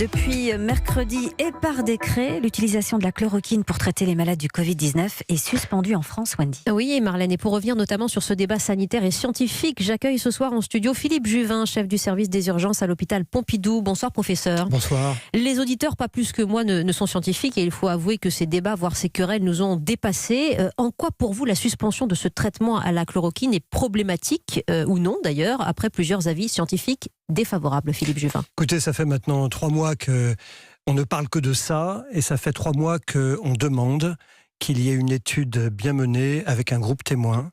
Depuis mercredi et par décret, l'utilisation de la chloroquine pour traiter les malades du Covid-19 est suspendue en France, Wendy. Oui, et Marlène, et pour revenir notamment sur ce débat sanitaire et scientifique, j'accueille ce soir en studio Philippe Juvin, chef du service des urgences à l'hôpital Pompidou. Bonsoir professeur. Bonsoir. Les auditeurs, pas plus que moi, ne sont scientifiques et il faut avouer que ces débats, voire ces querelles, nous ont dépassés. En quoi pour vous la suspension de ce traitement à la chloroquine est problématique, ou non d'ailleurs, après plusieurs avis scientifiques défavorables, Philippe Juvin? Écoutez, ça fait maintenant 3 mois qu'on ne parle que de ça, et ça fait 3 mois qu'on demande qu'il y ait une étude bien menée avec un groupe témoin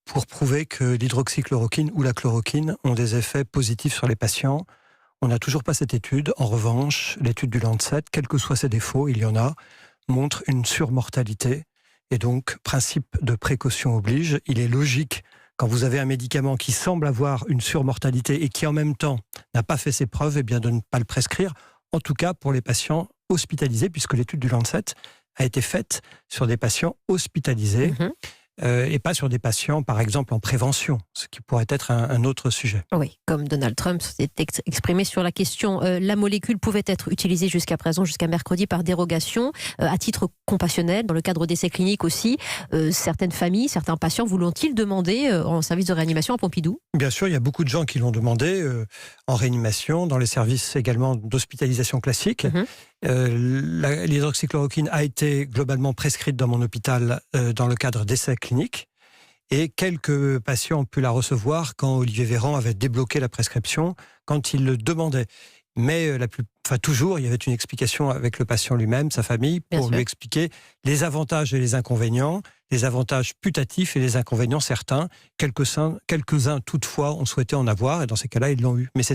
pour prouver que l'hydroxychloroquine ou la chloroquine ont des effets positifs sur les patients. On n'a toujours pas cette étude. En revanche, l'étude du Lancet, quels que soient ses défauts, il y en a, montre une surmortalité. Et donc, principe de précaution oblige, il est logique, quand vous avez un médicament qui semble avoir une surmortalité et qui en même temps n'a pas fait ses preuves, eh bien de ne pas le prescrire, en tout cas pour les patients hospitalisés, puisque l'étude du Lancet a été faite sur des patients hospitalisés. Et pas sur des patients, par exemple, en prévention, ce qui pourrait être un autre sujet. Oui, comme Donald Trump s'est exprimé sur la question. La molécule pouvait être utilisée jusqu'à présent, jusqu'à mercredi, par dérogation, à titre compassionnel, dans le cadre d'essais cliniques aussi. Certaines familles, certains patients vous l'ont-ils demandé en service de réanimation à Pompidou? Bien sûr, il y a beaucoup de gens qui l'ont demandé en réanimation, dans les services également d'hospitalisation classique. L'hydroxychloroquine a été globalement prescrite dans mon hôpital dans le cadre d'essais cliniques, et quelques patients ont pu la recevoir quand Olivier Véran avait débloqué la prescription, quand il le demandait. Mais toujours, il y avait une explication avec le patient lui-même, sa famille, pour lui expliquer les avantages et les inconvénients, les avantages putatifs et les inconvénients certains. Quelques-uns, toutefois, ont souhaité en avoir, et dans ces cas-là, ils l'ont eu. Mais ça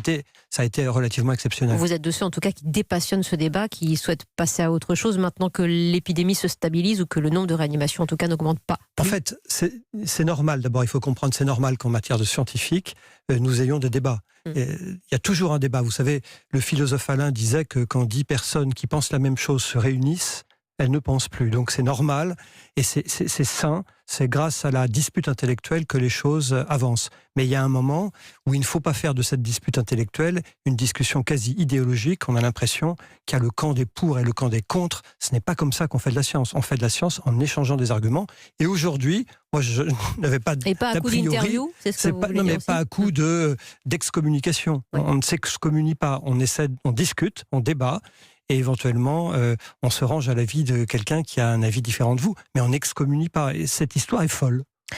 a été relativement exceptionnel. Vous êtes de ceux, en tout cas, qui dépassionnent ce débat, qui souhaitent passer à autre chose maintenant que l'épidémie se stabilise ou que le nombre de réanimations, en tout cas, n'augmente pas. En fait, c'est normal. D'abord, il faut comprendre, c'est normal qu'en matière de scientifique, nous ayons des débats. Il y a toujours un débat. Vous savez, le philosophe Alain disait que quand 10 personnes qui pensent la même chose se réunissent, elles ne pensent plus. Donc c'est normal et c'est sain. C'est grâce à la dispute intellectuelle que les choses avancent. Mais il y a un moment où il ne faut pas faire de cette dispute intellectuelle une discussion quasi idéologique. On a l'impression qu'il y a le camp des pour et le camp des contre. Ce n'est pas comme ça qu'on fait de la science. On fait de la science en échangeant des arguments. Et aujourd'hui, moi je n'avais pas d'a priori. Et pas à coup d'interview, c'est ce que vous voulez dire aussi. Pas à coup d'excommunication. Oui. On ne s'excommunie pas. On discute, on débat. Et éventuellement, on se range à l'avis de quelqu'un qui a un avis différent de vous. Mais on n'excommunie pas. Et cette histoire est folle.